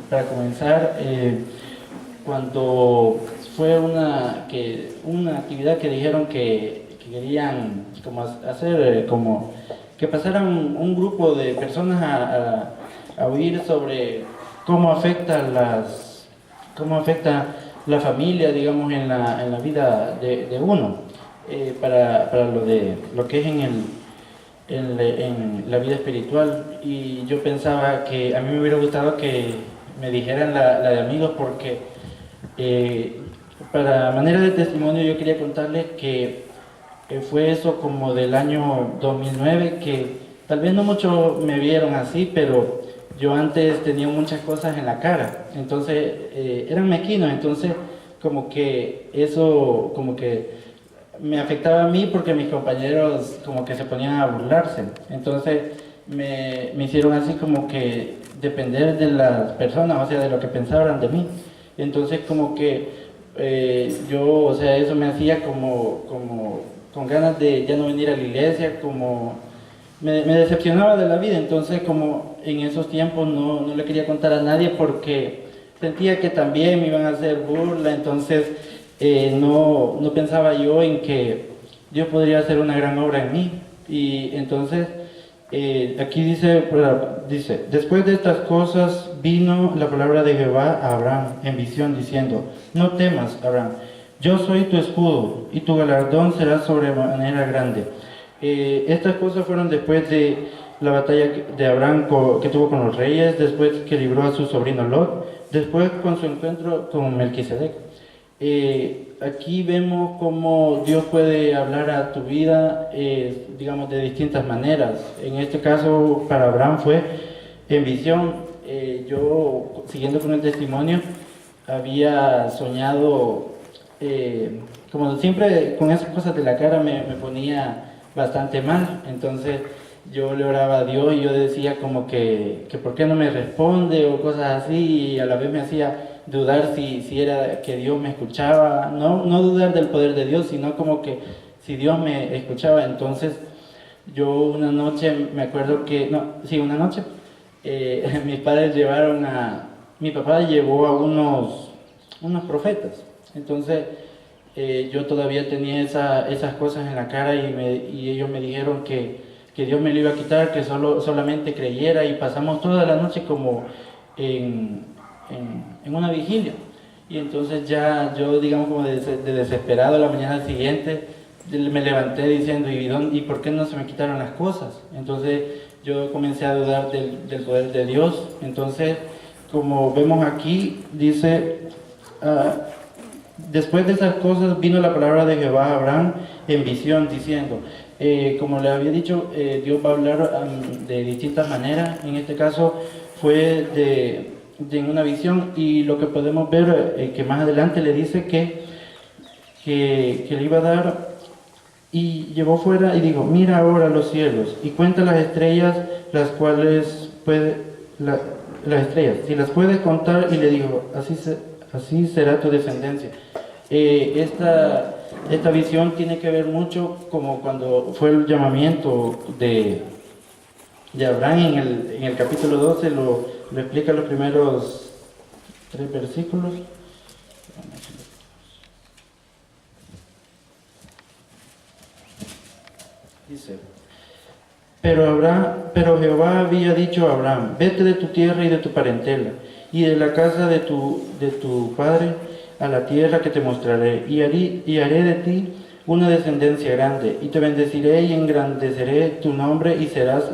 para comenzar, cuando fue una actividad que dijeron que querían como hacer, como que pasaran un grupo de personas a oír sobre cómo cómo afecta la familia, digamos, en la vida de uno, para lo que es en la vida espiritual. Y yo pensaba que a mí me hubiera gustado que me dijeran la de amigos, porque para manera de testimonio yo quería contarles que fue eso como del año 2009, que tal vez no muchos me vieron así, pero yo antes tenía muchas cosas en la cara, entonces eran mequinos, entonces como que eso como que me afectaba a mí, porque mis compañeros como que se ponían a burlarse, entonces me hicieron así como que depender de las personas, o sea, de lo que pensaban de mí. Entonces como que yo, o sea, eso me hacía como con ganas de ya no venir a la iglesia, como me decepcionaba de la vida. Entonces como en esos tiempos no le quería contar a nadie, porque sentía que también me iban a hacer burla. Entonces no pensaba yo en que Dios podría hacer una gran obra en mí. Y entonces aquí dice, después de estas cosas vino la palabra de Jehová a Abraham en visión diciendo, no temas, Abraham, yo soy tu escudo y tu galardón será sobremanera grande. Estas cosas fueron después de la batalla de Abraham que tuvo con los reyes, después que libró a su sobrino Lot, después con su encuentro con Melquisedec. Aquí vemos cómo Dios puede hablar a tu vida, digamos, de distintas maneras. En este caso, para Abraham fue en visión. Yo, siguiendo con el testimonio, había soñado, como siempre, con esas cosas de la cara me ponía bastante mal. Entonces, yo le oraba a Dios y yo decía como que ¿por qué no me responde? O cosas así, y a la vez me hacía dudar si era que Dios me escuchaba, no dudar del poder de Dios, sino como que si Dios me escuchaba. Entonces yo una noche, me acuerdo que, no, sí, una noche, mis padres mi papá llevó a unos profetas. Entonces yo todavía tenía esas cosas en la cara, y ellos me dijeron que Dios me lo iba a quitar, que solamente creyera, y pasamos toda la noche como en una vigilia. Y entonces ya yo, digamos, como de desesperado, la mañana siguiente me levanté diciendo, ¿y por qué no se me quitaron las cosas? Entonces yo comencé a dudar del poder de Dios. Entonces, como vemos aquí, dice, después de esas cosas vino la palabra de Jehová a Abraham en visión diciendo, como le había dicho, Dios va a hablar de distintas maneras. En este caso fue de una visión, y lo que podemos ver, que más adelante le dice que le iba a dar, y llevó fuera y dijo, mira ahora los cielos y cuenta las estrellas, las cuales las estrellas, si las puedes contar. Y le dijo, así será tu descendencia. Esta visión tiene que ver mucho como cuando fue el llamamiento de Abraham en el capítulo 12, lo explica los primeros 3 versículos. Dice, pero Jehová había dicho a Abraham, vete de tu tierra y de tu parentela, y de la casa de tu padre, a la tierra que te mostraré, y haré de ti una descendencia grande, y te bendeciré y engrandeceré tu nombre, y serás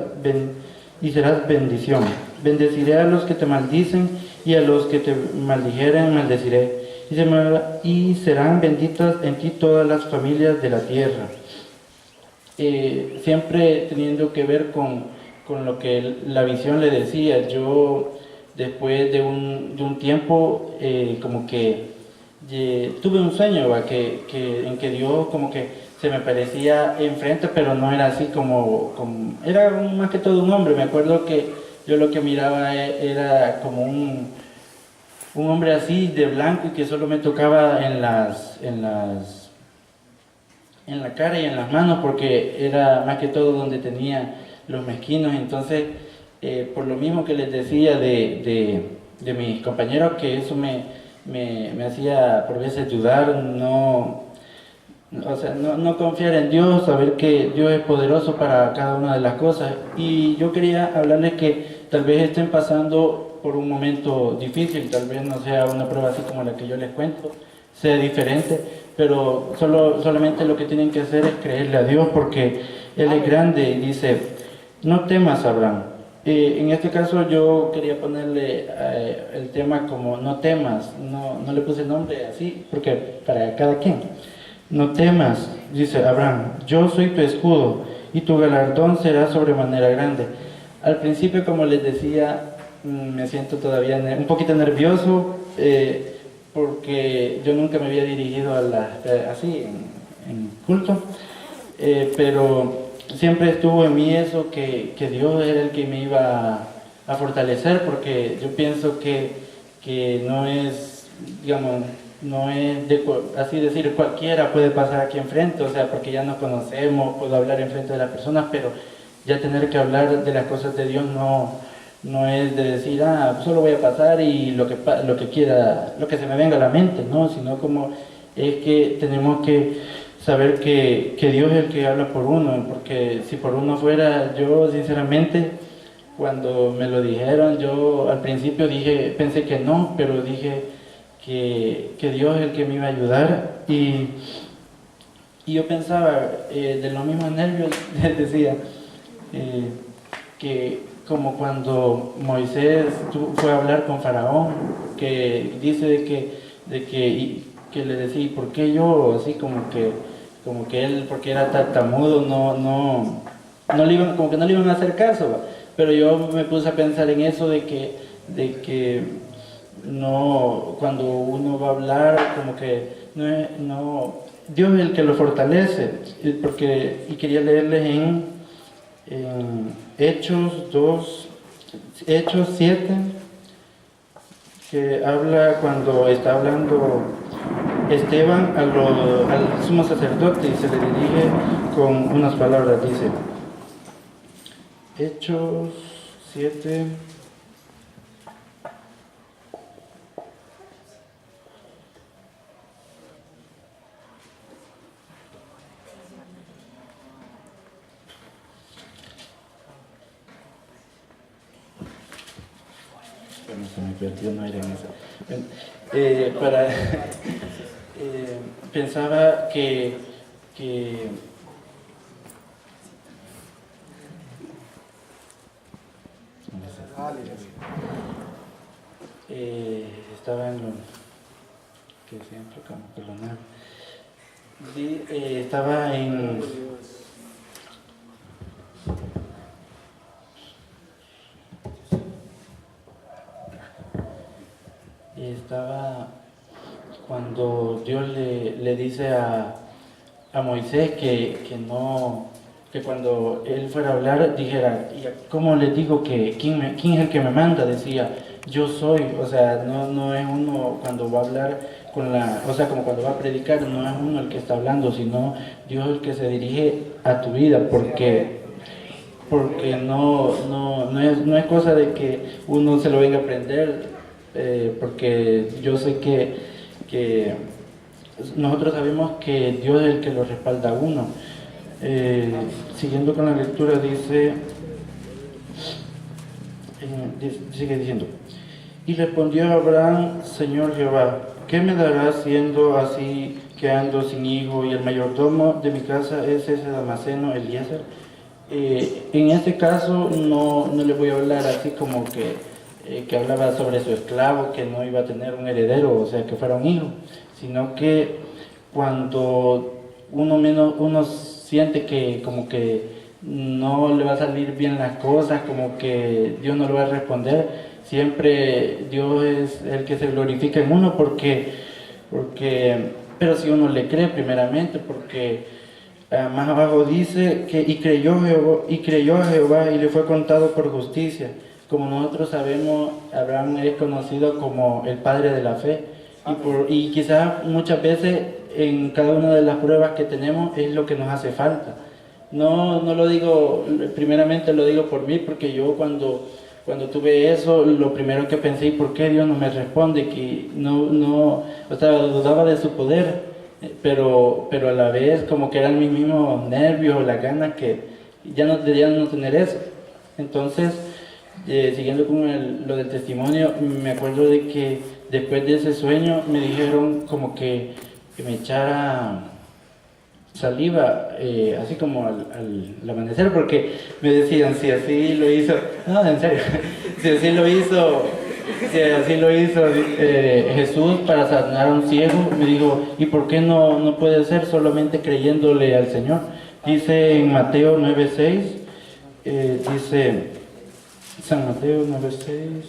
bendición. Bendeciré a los que te maldicen, y a los que te maldijeren maldeciré, y serán benditas en ti todas las familias de la tierra. Siempre teniendo que ver con lo que la visión le decía. Yo, después de un tiempo, como que tuve un sueño, en que Dios como que se me parecía enfrente, pero no era así como era más que todo un hombre. Me acuerdo que yo lo que miraba era como un hombre así de blanco, y que solo me tocaba en la cara y en las manos, porque era más que todo donde tenía los mezquinos. Entonces, por lo mismo que les decía de mis compañeros, que eso me hacía por veces dudar, no, o sea, no confiar en Dios, saber que Dios es poderoso para cada una de las cosas. Y yo quería hablarles que tal vez estén pasando por un momento difícil, tal vez no sea una prueba así como la que yo les cuento, sea diferente, pero solamente lo que tienen que hacer es creerle a Dios, porque Él es grande y dice, no temas, Abraham. En este caso yo quería ponerle el tema como no temas, no le puse nombre así, porque para cada quien. No temas, dice Abraham, yo soy tu escudo y tu galardón será sobremanera grande. Al principio, como les decía, me siento todavía un poquito nervioso porque yo nunca me había dirigido a así en culto, pero siempre estuvo en mí eso que Dios era el que me iba a fortalecer, porque yo pienso que no es, digamos, no es así decir cualquiera puede pasar aquí enfrente, o sea, porque ya nos conocemos, puedo hablar enfrente de las personas, pero ya tener que hablar de las cosas de Dios no es de decir, solo voy a pasar y lo que quiera, lo que se me venga a la mente, no, sino como es que tenemos que saber que Dios es el que habla por uno, porque si por uno fuera, yo sinceramente, cuando me lo dijeron, yo al principio pensé que no, pero dije que Dios es el que me iba a ayudar, y yo pensaba, de los mismos nervios, les decía, que como cuando Moisés fue a hablar con Faraón, que dice que le decía, ¿por qué yo? Así como que él, porque era tartamudo, no le iban, como que no le iban a hacer caso, ¿va? Pero yo me puse a pensar en eso de que no, cuando uno va a hablar, como que Dios es el que lo fortalece, y quería leerles en Hechos 7, que habla cuando está hablando Esteban al sumo sacerdote y se le dirige con unas palabras, dice, Hechos 7, bueno, se me perdió, no era en esa. Pensaba que estaba en lo que siempre como perdonar. Sí, estaba cuando Dios le dice a Moisés que cuando él fuera a hablar dijera, ¿cómo les digo quién es el que me manda? Decía, yo soy, o sea, no es uno cuando va a hablar o sea, como cuando va a predicar, no es uno el que está hablando, sino Dios el que se dirige a tu vida, porque no es cosa de que uno se lo venga a aprender, porque yo sé que nosotros sabemos que Dios es el que lo respalda a uno. Siguiendo con la lectura sigue diciendo, y respondió Abraham, Señor Jehová, ¿qué me darás siendo así que ando sin hijo y el mayordomo de mi casa es ese Damaseno Eliezer? En este caso no le voy a hablar así como que hablaba sobre su esclavo, que no iba a tener un heredero, o sea, que fuera un hijo, sino que cuando uno siente que como que no le va a salir bien las cosas, como que Dios no le va a responder, siempre Dios es el que se glorifica en uno, pero si uno le cree primeramente, porque más abajo dice que y creyó a Jehová y le fue contado por justicia. Como nosotros sabemos, Abraham es conocido como el padre de la fe, y quizás muchas veces en cada una de las pruebas que tenemos es lo que nos hace falta. No lo digo, primeramente lo digo por mí, porque yo cuando tuve eso, lo primero que pensé, ¿y por qué Dios no me responde? Que o sea, dudaba de su poder, pero a la vez como que eran mis mismos nervios, las ganas que ya no debían no tener eso. Entonces, siguiendo con lo del testimonio, me acuerdo de que después de ese sueño me dijeron como que me echara saliva, así como al amanecer, porque me decían, si así lo hizo, no, en serio, si así lo hizo, Jesús para sanar a un ciego, me dijo, ¿y por qué no puede ser solamente creyéndole al Señor? Dice en Mateo 9:6, dice, San Mateo 9:6,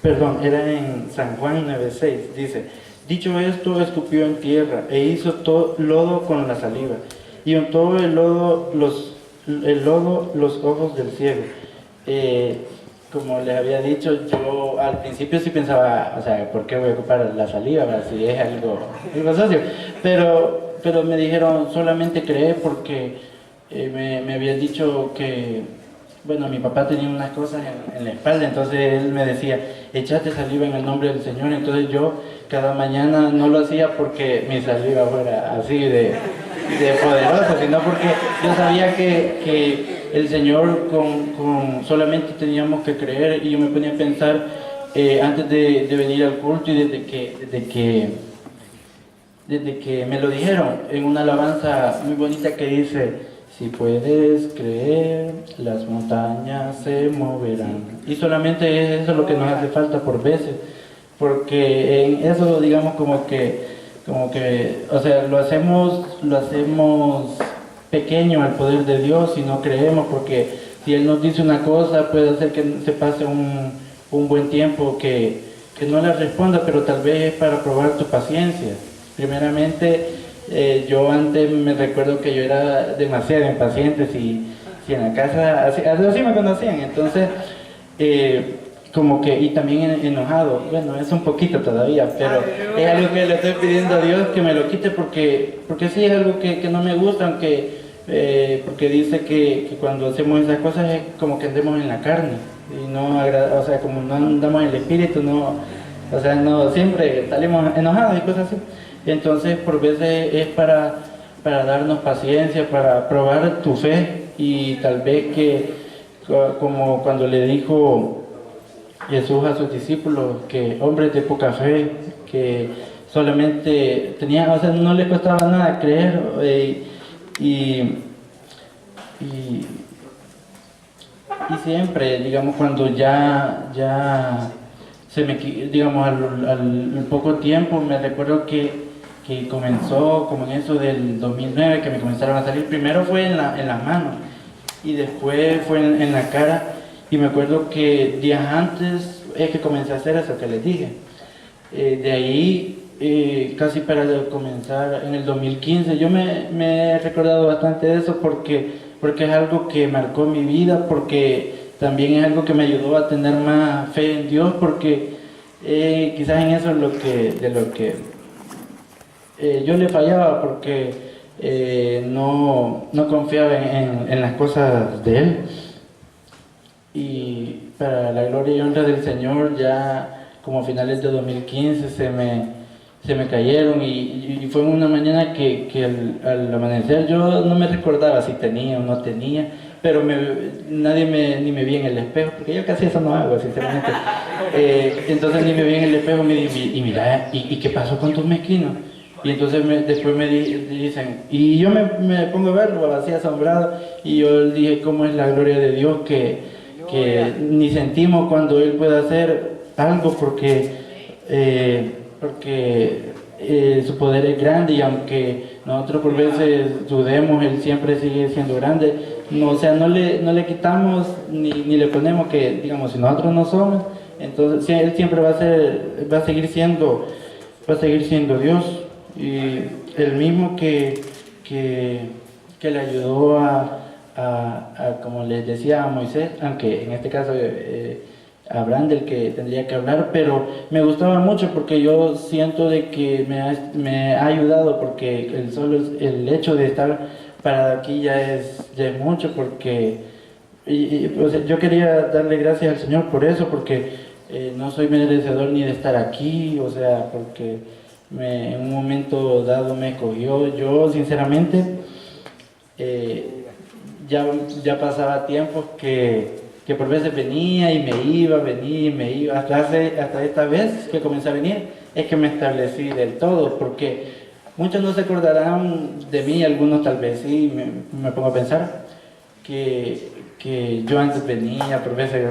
perdón, era en San Juan 9:6, dice, dicho esto, escupió en tierra e hizo todo lodo con la saliva y untó el lodo los ojos del ciego. Como les había dicho, yo al principio sí pensaba, o sea, ¿por qué voy a ocupar la saliva? Si es algo socio. Pero me dijeron, solamente cree porque me habían dicho que, bueno, mi papá tenía unas cosas en la espalda, entonces él me decía, échate saliva en el nombre del Señor. Entonces yo cada mañana no lo hacía porque mi saliva fuera así de poderosa, sino porque yo sabía que el Señor solamente teníamos que creer. Y yo me ponía a pensar antes de venir al culto y desde que me lo dijeron en una alabanza muy bonita que dice, si puedes creer, las montañas se moverán. Y solamente es eso lo que nos hace falta por veces, porque en eso digamos como que, o sea, lo hacemos pequeño al poder de Dios y no creemos, porque si Él nos dice una cosa, puede hacer que se pase un buen tiempo que no le responda, pero tal vez es para probar tu paciencia. Primeramente, yo antes me recuerdo que yo era demasiado impaciente, si en la casa, así me conocían, entonces, como que, y también enojado, bueno, es un poquito todavía, pero es algo que le estoy pidiendo a Dios que me lo quite, porque sí es algo que no me gusta, aunque, porque dice que cuando hacemos esas cosas es como que andemos en la carne, y no o sea, como no andamos en el espíritu, no, o sea, no siempre salimos enojados y cosas así. Entonces, por veces es para darnos paciencia, para probar tu fe, y tal vez que, como cuando le dijo Jesús a sus discípulos, que hombres de poca fe, que solamente tenían, o sea, no les costaba nada creer, y siempre, digamos, cuando ya digamos, al poco tiempo, me recuerdo que comenzó como en eso del 2009, que me comenzaron a salir. Primero fue en las manos y después fue en la cara, y me acuerdo que días antes es que comencé a hacer eso que les dije. De ahí, casi para comenzar en el 2015, yo me he recordado bastante de eso porque es algo que marcó mi vida, porque también es algo que me ayudó a tener más fe en Dios, porque quizás en eso es de lo que yo le fallaba, porque no confiaba en las cosas de Él. Y para la gloria y honra del Señor, ya como a finales de 2015 se me cayeron, y fue una mañana que al amanecer yo no me recordaba si tenía o no tenía, pero nadie ni me vi en el espejo, porque yo casi eso no hago, sinceramente. Entonces ni me vi en el espejo, y mira, ¿y qué pasó con tus mezquinos? Y entonces después me dicen, y yo me pongo a verlo así asombrado, y yo dije, ¿cómo es la gloria de Dios que ni sentimos cuando Él puede hacer algo? Porque su poder es grande, y aunque nosotros por veces dudemos, Él siempre sigue siendo grande. no, o sea, no le quitamos ni le ponemos que, digamos, si nosotros no somos, entonces sí, Él siempre va a seguir siendo Dios, y el mismo que le ayudó como les decía, a Moisés, aunque en este caso Abraham del que tendría que hablar, pero me gustaba mucho porque yo siento de que me ha ayudado, porque el hecho de estar para aquí ya es mucho, porque pues, yo quería darle gracias al Señor por eso, porque no soy merecedor ni de estar aquí, o sea, porque en un momento dado me cogió. Yo sinceramente ya pasaba tiempos que por veces venía y me iba, venía y me iba, hasta esta vez que comencé a venir, es que me establecí del todo, porque muchos no se acordarán de mí, algunos tal vez sí, me pongo a pensar que yo antes venía, por veces,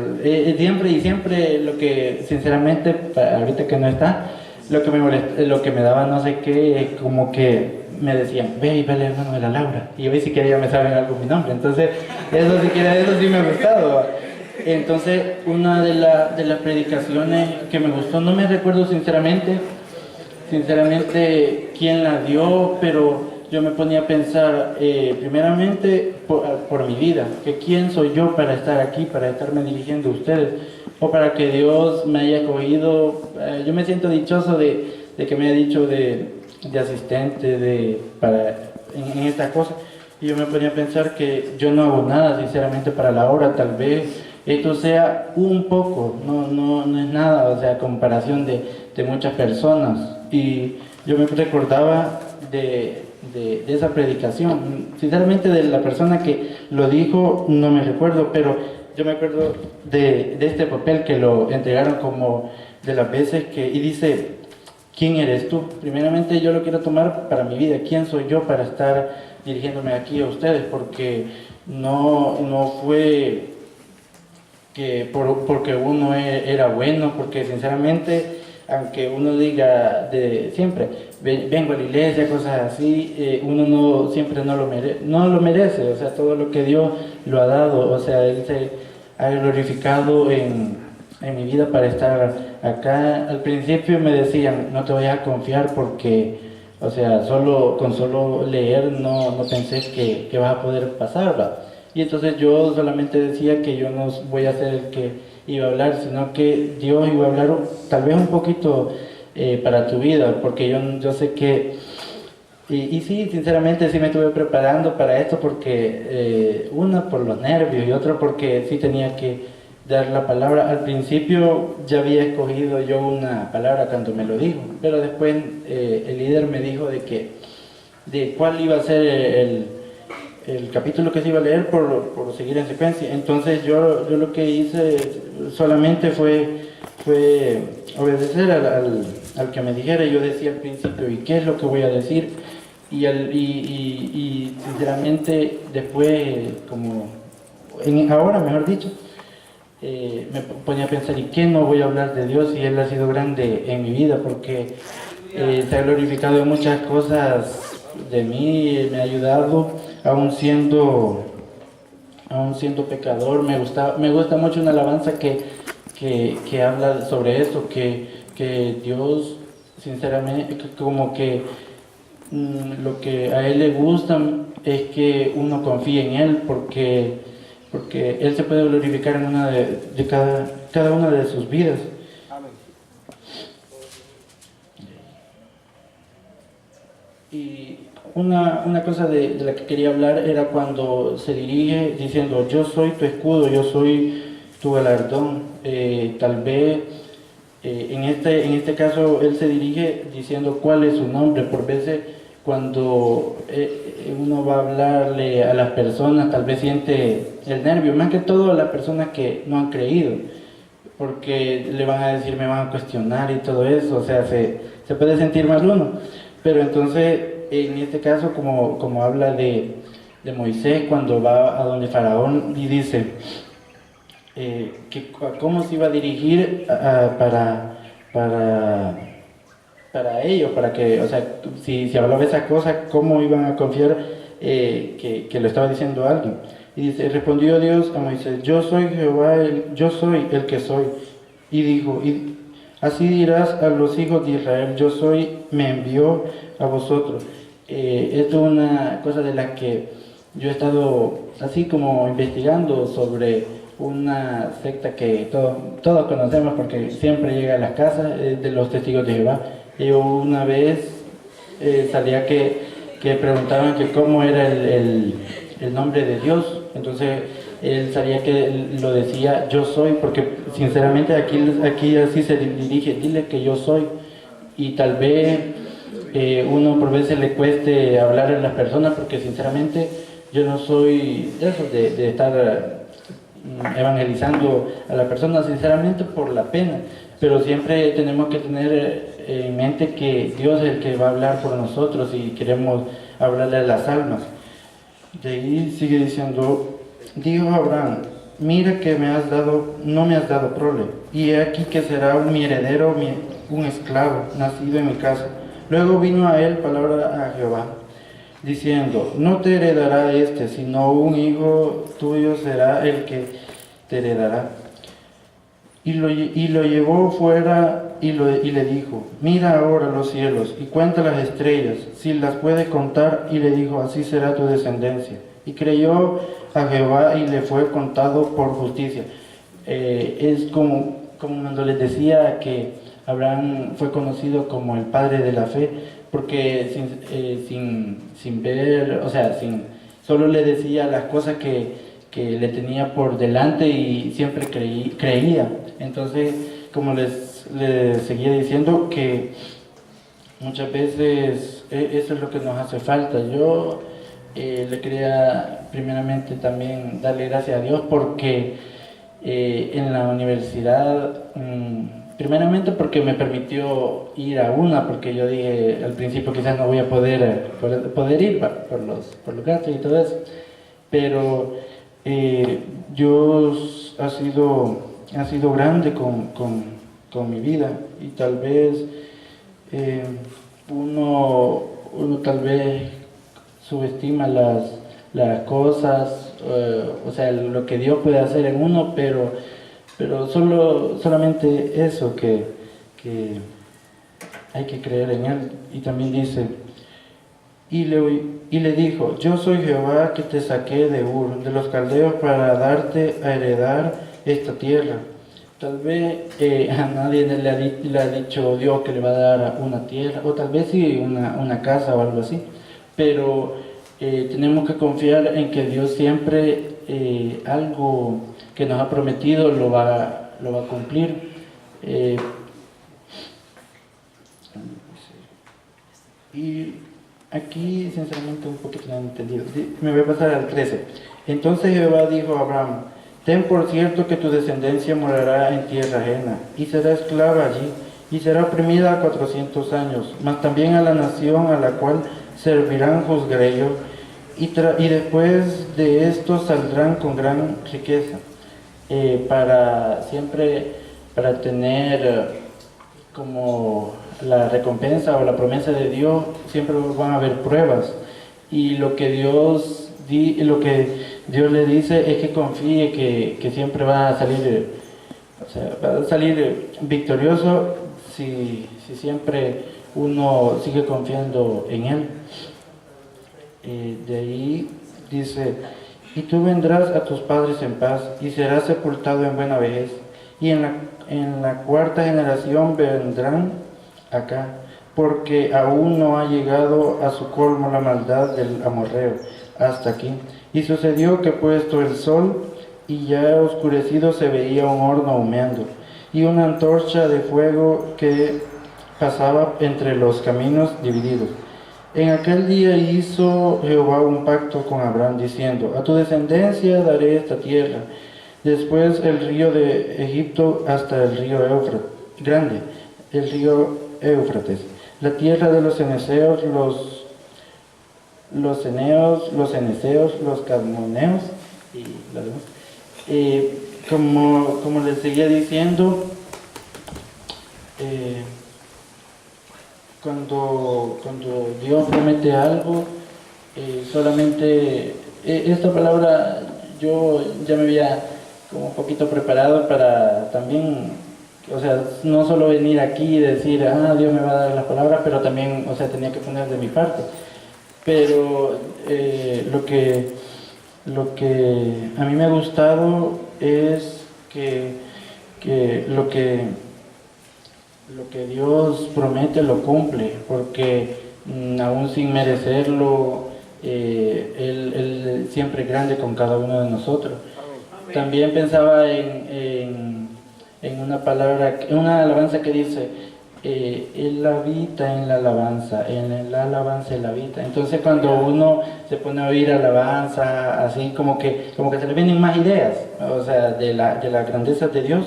siempre lo que, sinceramente, ahorita que no está, lo que me daba no sé qué, como que me decían, ve y vele hermano de la Laura, y yo vi siquiera ya me saben algo mi nombre, entonces eso sí me ha gustado. Entonces, una de las predicaciones que me gustó, no me recuerdo sinceramente quién la dio, pero yo me ponía a pensar, primeramente por mi vida, que quién soy yo para estar aquí, para estarme dirigiendo a ustedes, o para que Dios me haya cogido. Yo me siento dichoso de que me haya dicho de asistente en esta cosa, y yo me ponía a pensar que yo no hago nada sinceramente para la obra. Tal vez esto sea un poco, no es nada, o sea, comparación de muchas personas. Y yo me recordaba de esa predicación, sinceramente de la persona que lo dijo no me recuerdo, pero yo me acuerdo de este papel que lo entregaron como de las veces y dice: ¿quién eres tú? Primeramente yo lo quiero tomar para mi vida. ¿Quién soy yo para estar dirigiéndome aquí a ustedes? Porque no fue porque uno era bueno, porque sinceramente, aunque uno diga de siempre, vengo a la iglesia, cosas así, uno siempre no lo merece, o sea, todo lo que Dios lo ha dado, o sea, Él se ha glorificado en mi vida para estar acá. Al principio me decían, no te vayas a confiar porque, o sea, con solo leer no pensé que vas a poder pasarla. Y entonces yo solamente decía que yo no voy a ser el que iba a hablar, sino que Dios iba a hablar tal vez un poquito para tu vida, porque yo sé que, y sí, sinceramente sí me estuve preparando para esto, porque una por los nervios y otra porque sí tenía que dar la palabra. Al principio ya había escogido yo una palabra cuando me lo dijo, pero después el líder me dijo de cuál iba a ser el capítulo que se iba a leer por seguir en secuencia. Entonces yo lo que hice solamente fue obedecer al que me dijera. Yo decía al principio, ¿y qué es lo que voy a decir? Y sinceramente después, ahora mejor dicho, me ponía a pensar, ¿y qué no voy a hablar de Dios? Y Él ha sido grande en mi vida, porque se ha glorificado en muchas cosas de mí, me ha ayudado, aún siendo pecador. Me gusta mucho una alabanza que habla sobre eso, que Dios, sinceramente, como que lo que a Él le gusta es que uno confíe en Él, porque Él se puede glorificar en una de cada una de sus vidas. Y una cosa de la que quería hablar era cuando se dirige diciendo: yo soy tu escudo, yo soy tu galardón. Tal vez en este caso Él se dirige diciendo cuál es su nombre. Por veces cuando uno va a hablarle a las personas, tal vez siente el nervio, más que todo a las personas que no han creído, porque le van a decir, me van a cuestionar y todo eso, o sea, se puede sentir mal uno. Pero entonces, en este caso, como habla de Moisés, cuando va a donde Faraón y dice cómo se iba a dirigir para ellos, para que, o sea, si hablaba de esas cosas, cómo iban a confiar que lo estaba diciendo alguien. Y dice, respondió Dios a Moisés, yo soy Jehová, yo soy el que soy. Y dijo, y así dirás a los hijos de Israel, yo soy, me envió a vosotros. Esto es una cosa de la que yo he estado así como investigando sobre una secta que todos conocemos porque siempre llega a las casas de los testigos de Jehová. Yo una vez salía que preguntaban que cómo era el nombre de Dios, entonces él sabía que lo decía yo soy, porque sinceramente aquí así se dirige, dile que yo soy, y tal vez uno por veces le cueste hablar a las personas, porque sinceramente yo no soy de eso, de estar evangelizando a la persona, sinceramente por la pena, pero siempre tenemos que tener en mente que Dios es el que va a hablar por nosotros y queremos hablarle a las almas. De ahí sigue diciendo, dijo Abraham, mira que no me has dado prole, y he aquí que será mi heredero, un esclavo, nacido en mi casa. Luego vino a él palabra a Jehová, diciendo, no te heredará sino un hijo tuyo será el que te heredará. Y lo llevó fuera y le dijo, mira ahora los cielos y cuenta las estrellas, si las puede contar, y le dijo, así será tu descendencia. Y creyó a Jehová y le fue contado por justicia. Es como cuando les decía que Abraham fue conocido como el padre de la fe, porque sin ver, o sea, solo le decía las cosas que le tenía por delante y siempre creía. Entonces, como les seguía diciendo, que muchas veces eso es lo que nos hace falta. Yo le quería primeramente también darle gracias a Dios porque en la universidad, primeramente porque me permitió ir a una, porque yo dije al principio quizás no voy a poder ir por los gastos y todo eso, pero Dios ha sido grande con mi vida, y tal vez uno tal vez subestima las cosas, o sea, lo que Dios puede hacer en uno, pero solamente eso, que hay que creer en Él. Y también dice, y le dijo, yo soy Jehová que te saqué de Ur, de los caldeos, para darte a heredar esta tierra. Tal vez a nadie le ha dicho Dios que le va a dar una tierra, o tal vez sí una casa o algo así, pero tenemos que confiar en que Dios siempre algo que nos ha prometido lo va a cumplir. Y aquí, sinceramente, un poquito no he entendido. Me voy a pasar al 13. Entonces Jehová dijo a Abraham, ten por cierto que tu descendencia morará en tierra ajena, y será esclava allí, y será oprimida 400 años, mas también a la nación a la cual servirán juzgaré yo, y después de esto saldrán con gran riqueza, para tener como la recompensa o la promesa de Dios. Siempre van a haber pruebas, y lo que Dios le dice es que confíe que siempre va a salir victorioso si siempre uno sigue confiando en Él. De ahí dice, y tú vendrás a tus padres en paz, y serás sepultado en buena vejez, y en la cuarta generación vendrán acá, porque aún no ha llegado a su colmo la maldad del amorreo hasta aquí. Y sucedió que puesto el sol y ya oscurecido se veía un horno humeando y una antorcha de fuego que pasaba entre los caminos divididos. En aquel día hizo Jehová un pacto con Abraham diciendo, a tu descendencia daré esta tierra, después el río de Egipto hasta el río Éufrates, grande, el río Éufrates, la tierra de los ceneseos, los ceneos, los ceneseos, los cadmoneos y la demás. Como les seguía diciendo, cuando Dios promete algo, solamente esta palabra yo ya me había como un poquito preparado para también, o sea, no solo venir aquí y decir, Dios me va a dar las palabras, pero también, o sea, tenía que poner de mi parte. Pero lo que a mí me ha gustado es que lo que Dios promete lo cumple, porque aún sin merecerlo, él siempre es grande con cada uno de nosotros. También pensaba en una palabra, en una alabanza que dice, Él habita en la alabanza Él habita. Entonces cuando uno se pone a oír alabanza, así como que se le vienen más ideas, o sea, de la grandeza de Dios,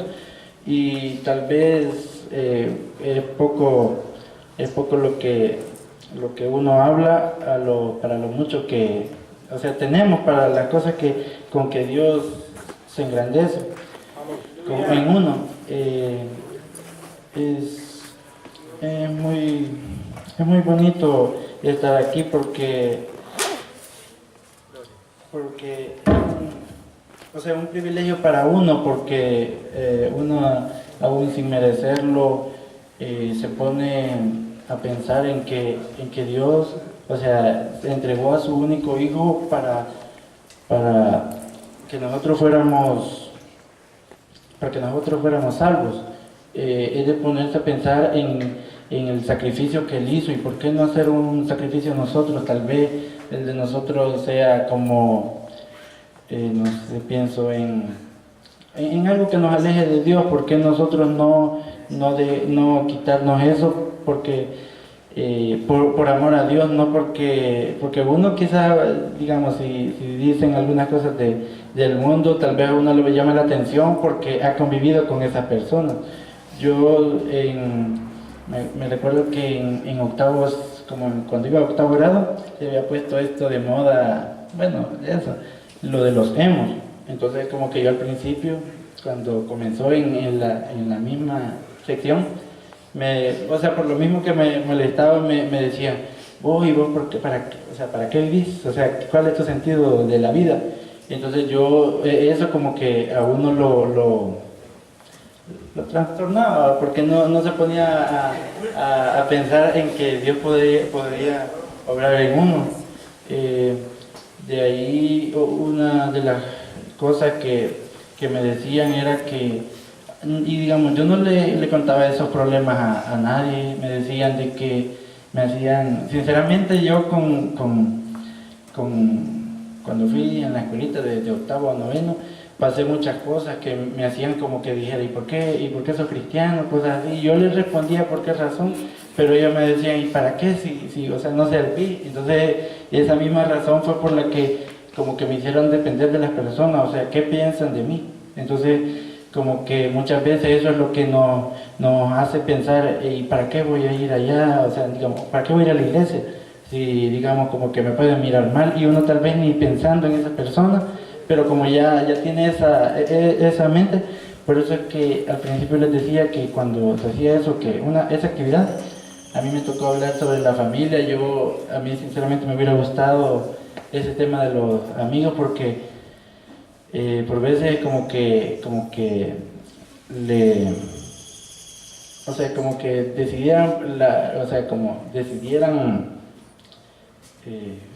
y tal vez es poco lo que uno habla para lo mucho que, o sea, tenemos para las cosas con que Dios se engrandece en uno. Es muy bonito estar aquí porque o sea, un privilegio para uno, porque uno aún sin merecerlo se pone a pensar en que Dios, o sea, entregó a su único hijo para que nosotros fuéramos salvos. Es de ponerse a pensar en el sacrificio que Él hizo, y por qué no hacer un sacrificio nosotros. Tal vez el de nosotros sea como, no sé, pienso en algo que nos aleje de Dios. ¿Por qué nosotros no quitarnos eso? Porque por amor a Dios, no porque uno quizá, digamos, si dicen algunas cosas del mundo, tal vez a uno le llama la atención porque ha convivido con esas personas. Yo me recuerdo que en octavos, como cuando iba a octavo grado, se había puesto esto de moda, bueno, eso, lo de los emos. Entonces como que yo al principio, cuando comenzó en la misma sección, o sea, por lo mismo que me molestaba, me decían, vos ¿para qué vivís? O sea, ¿cuál es tu sentido de la vida? Entonces yo, eso como que a uno lo trastornaba, porque no se ponía a pensar en que Dios podría obrar en uno. De ahí una de las cosas que me decían era que, y digamos, yo no le contaba esos problemas a nadie. Me decían de que me hacían, sinceramente yo cuando fui en la escuelita de octavo a noveno, pasé muchas cosas que me hacían como que dijera, ¿y por qué sos cristiano? Cosas así. Yo les respondía por qué razón, pero ellos me decían, ¿y para qué? Si o sea, no serví. Entonces, esa misma razón fue por la que como que me hicieron depender de las personas, o sea, ¿qué piensan de mí? Entonces, como que muchas veces eso es lo que nos hace pensar, ¿y para qué voy a ir allá? O sea, digamos, ¿para qué voy a ir a la iglesia? Si, digamos, como que me pueden mirar mal, y uno tal vez ni pensando en esa persona, pero como ya tiene esa mente. Por eso es que al principio les decía que cuando se hacía eso, esa actividad, a mí me tocó hablar sobre la familia. A mí sinceramente me hubiera gustado ese tema de los amigos, porque por veces como que o sea, como que decidieran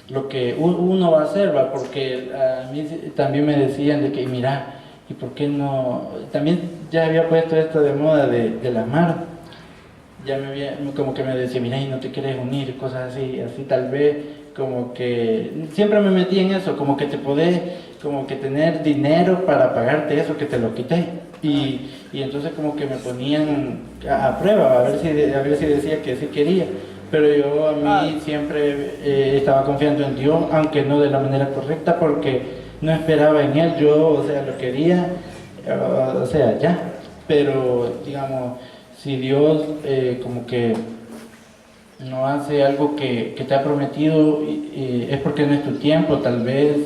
lo que uno va a hacer, ¿va? Porque a mí también me decían de que, mira, ¿y por qué no? También ya había puesto esto de moda de la mar. Como que me decía, mira, y no te quieres unir, cosas así tal vez, como que siempre me metí en eso, como que te podés, como que tener dinero para pagarte eso que te lo quité. Y entonces como que me ponían a prueba, a ver si decía que sí quería. Pero yo a mí siempre estaba confiando en Dios, aunque no de la manera correcta, porque no esperaba en Él. Yo, o sea, lo quería, o sea, ya. Pero, digamos, si Dios como que no hace algo que te ha prometido, es porque no es tu tiempo, tal vez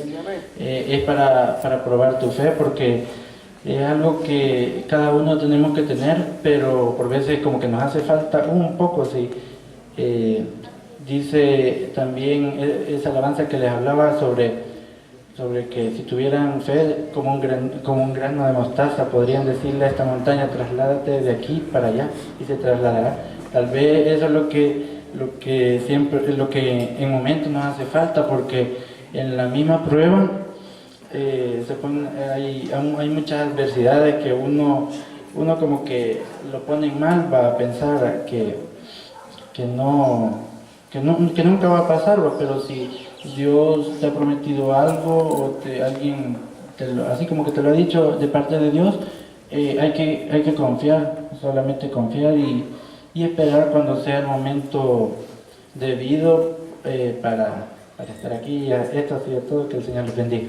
es para probar tu fe, porque es algo que cada uno tenemos que tener, pero por veces como que nos hace falta un poco, sí. Dice también esa alabanza que les hablaba sobre sobre que si tuvieran fe como un grano de mostaza, podrían decirle a esta montaña, trasládate de aquí para allá, y se trasladará. Tal vez eso es lo que en momentos nos hace falta, porque en la misma prueba hay muchas adversidades que uno como que lo pone mal, va a pensar que no, que nunca va a pasar, ¿va? Pero si Dios te ha prometido algo o alguien así como que te lo ha dicho de parte de Dios, hay que confiar, solamente confiar y esperar cuando sea el momento debido para estar aquí. Esto ha sido todo, que el Señor les bendiga.